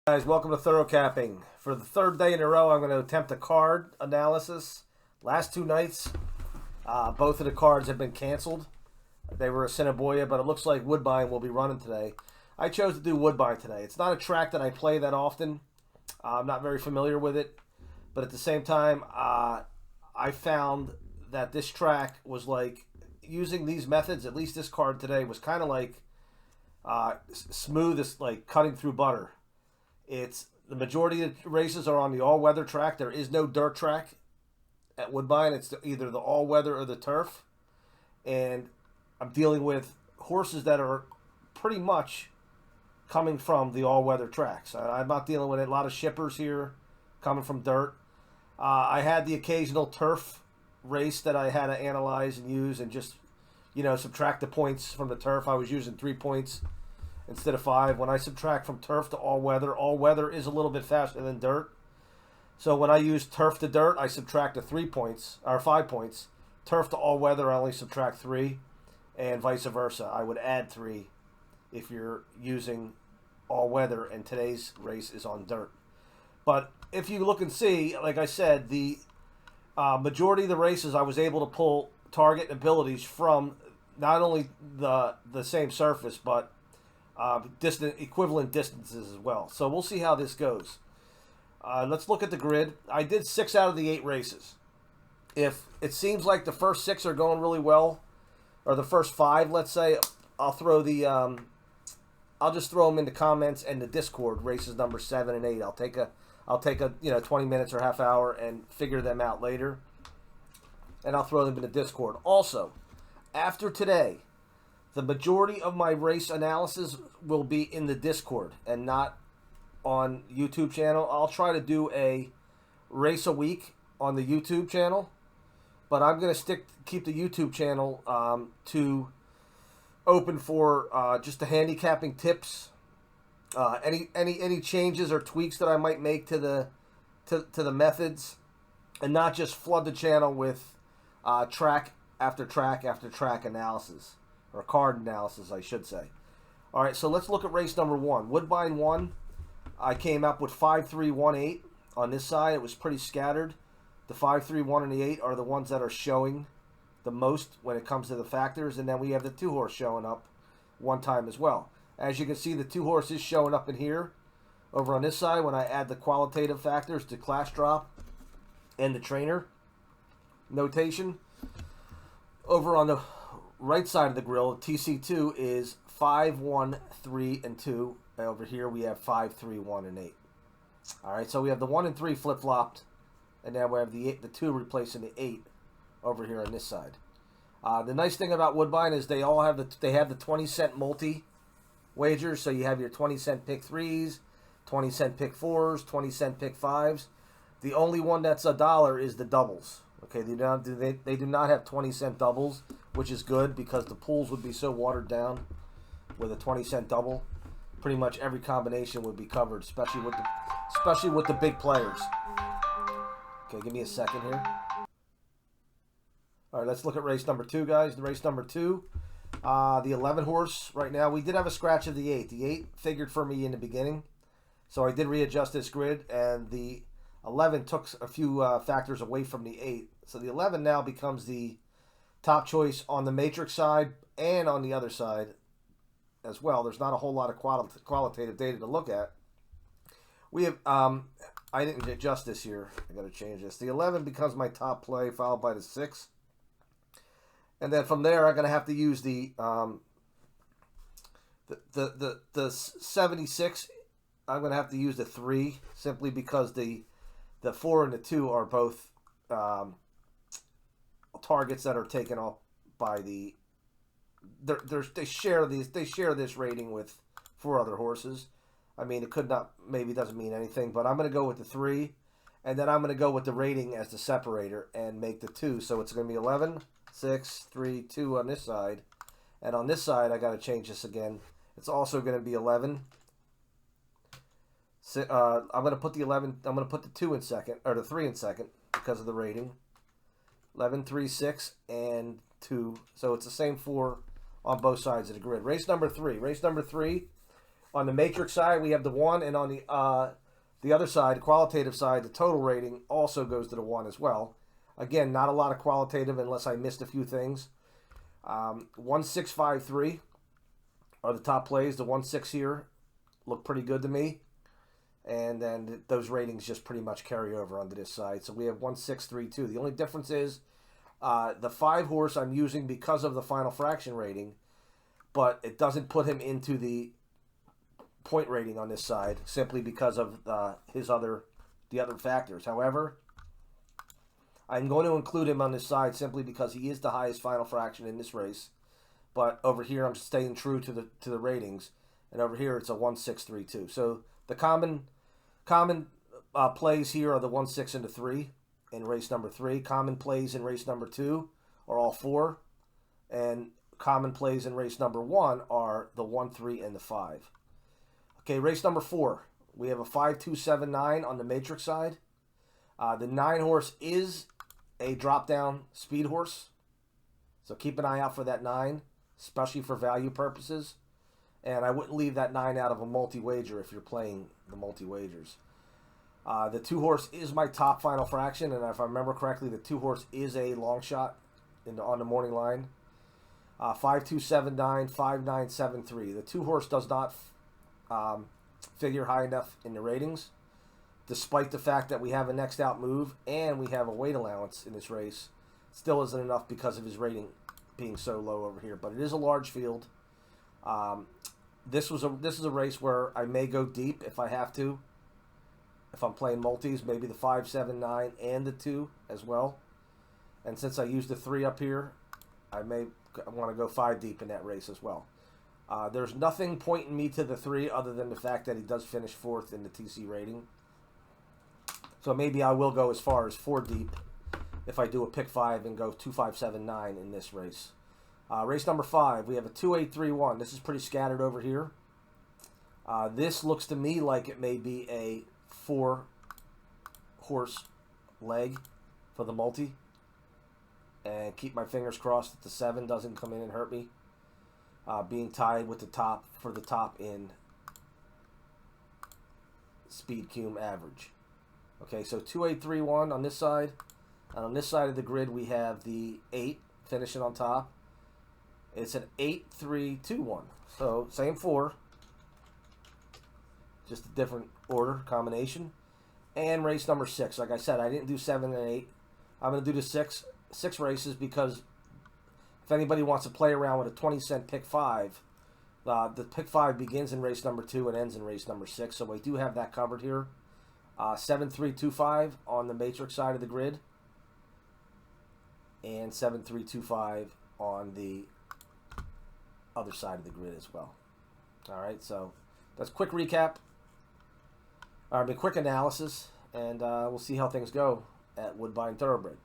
Guys, welcome to Thorough Capping. For the third day in a row, I'm going to attempt a card analysis. Last two nights, both of the cards have been canceled. They were a Assiniboia, but it looks like Woodbine will be running today. I chose to do Woodbine today. It's not a track that I play that often. I'm not very familiar with it. But at the same time, I found that this track was like, using these methods, at least this card today, was kind of like smooth as like cutting through butter. It's the majority of the races are on the all-weather track. There is no dirt track at Woodbine. It's either the all-weather or the turf. And I'm dealing with horses that are pretty much coming from the all-weather tracks. I'm not dealing with a lot of shippers here coming from dirt. I had the occasional turf race that I had to analyze and use and just, subtract the points from the turf. I was using 3 points instead of 5. When I subtract from turf to all weather is a little bit faster than dirt. So when I use turf to dirt, I subtract 3 points, or 5 points. Turf to all weather, I only subtract 3, and vice versa. I would add 3 if you're using all weather, and today's race is on dirt. But if you look and see, like I said, the majority of the races I was able to pull target abilities from not only the same surface, but equivalent distances as well. So we'll see how this goes. Let's look at the grid. I did 6 out of the 8 races. If it seems like the first 6 are going really well, or the first 5, let's say, I'll throw the I'll just throw them in the comments and the Discord. Races number 7 and 8. I'll take a 20 minutes or half hour and figure them out later, and I'll throw them in the Discord. Also, after today, the majority of my race analysis will be in the Discord and not on YouTube channel. I'll try to do a race a week on the YouTube channel, but I'm going to keep the YouTube channel to open for just the handicapping tips, any changes or tweaks that I might make to the methods, and not just flood the channel with track after track after track analysis. Or card analysis, I should say. All right, so let's look at race number 1. Woodbine 1, I came up with 5, 3, 1, 8. On this side, it was pretty scattered. The 5, 3, 1, and the 8 are the ones that are showing the most when it comes to the factors. And then we have the 2 horse showing up one time as well. As you can see, the 2 horses showing up in here. Over on this side, when I add the qualitative factors to class drop and the trainer notation. Over on the right side of the grill, TC2 is 5, 1, 3, and 2. And over here we have 5, 3, 1, and 8. Alright, so we have the 1 and 3 flip-flopped, and then we have the 2 replacing the 8 over here on this side. The nice thing about Woodbine is they have the 20-cent multi wagers, so you have your 20-cent pick 3s, 20-cent pick 4s, 20-cent pick 5s. The only one that's $1 is the doubles. Okay, they do not have 20-cent doubles, which is good because the pools would be so watered down with a 20-cent double. Pretty much every combination would be covered, especially with the big players. Okay, give me a second here. All right, let's look at race number 2, guys. The race number 2, the 11 horse. Right now, we did have a scratch of the 8. The 8 figured for me in the beginning, so I did readjust this grid, and the 11 took a few factors away from the 8. So the 11 now becomes the top choice on the matrix side and on the other side as well. There's not a whole lot of qualitative data to look at. We have, I didn't adjust this here. I got to change this. The 11 becomes my top play, followed by the 6. And then from there, I'm going to have to use the 76. I'm going to have to use the 3 simply because the 4 and the 2 are both targets that are taken off by the. They share this rating with 4 other horses. I mean, it doesn't mean anything, but I'm going to go with the 3, and then I'm going to go with the rating as the separator and make the 2. So it's going to be 11, 6, 3, 2 on this side, and on this side I got to change this again. It's also going to be 11. I'm going to put the 11. I'm going to put the 2 in second, or the 3 in second because of the rating. 11, 3, 6, and 2. So it's the same 4 on both sides of the grid. Race number 3. Race number 3 On the matrix side, we have the 1, and on the other side, the qualitative side, the total rating also goes to the 1 as well. Again, not a lot of qualitative unless I missed a few things. 1653 are the top plays. The 1-6 here look pretty good to me. And then those ratings just pretty much carry over onto this side. So we have 1632. The only difference is the 5 horse I'm using because of the final fraction rating, but it doesn't put him into the point rating on this side simply because of the other factors. However, I'm going to include him on this side simply because he is the highest final fraction in this race. But over here, I'm staying true to the ratings, and over here it's a 1632. So the common plays here are the 1, 6, and the 3 in race number 3. Common plays in race number 2 are all 4, and common plays in race number 1 are the 1, 3, and the 5. Okay, race number 4. We have a 5, 2, 7, 9 on the matrix side. The 9 horse is a drop-down speed horse, so keep an eye out for that 9, especially for value purposes. And I wouldn't leave that 9 out of a multi-wager if you're playing the multi-wagers. The 2 horse is my top final fraction, and if I remember correctly, the 2 horse is a long shot on the morning line. 5, 2, 7, 9, 5, 9, 7, 3. The 2 horse does not figure high enough in the ratings, despite the fact that we have a next out move and we have a weight allowance in this race. Still isn't enough because of his rating being so low over here, but it is a large field. This is a race where I may go deep if I have to. If I'm playing multis, maybe the 5, 7, 9, and the 2 as well. And since I used the 3 up here, I want to go 5 deep in that race as well. There's nothing pointing me to the 3 other than the fact that he does finish 4th in the TC rating. So maybe I will go as far as 4 deep if I do a pick 5 and go 2, 5, 7, 9 in this race. Race number 5, we have a 2, 8, 3, 1. This is pretty scattered over here. This looks to me like it may be a 4 horse leg for the multi. And keep my fingers crossed that the 7 doesn't come in and hurt me. Being tied with the top for the top in speed cum average. Okay, so 2, 8, 3, 1 on this side. And on this side of the grid, we have the 8 finishing on top. It's an 8, 3, 2, 1. So same 4. Just a different order combination. And race number 6. Like I said, I didn't do 7 and 8. I'm going to do the 6 races because if anybody wants to play around with a 20-cent pick 5, the pick 5 begins in race number 2 and ends in race number 6. So we do have that covered here. 7, 3, 2, 5 on the matrix side of the grid. And 7, 3, 2, 5 on the other side of the grid as well. All right, so that's a quick recap. Quick analysis, and we'll see how things go at Woodbine Thoroughbred.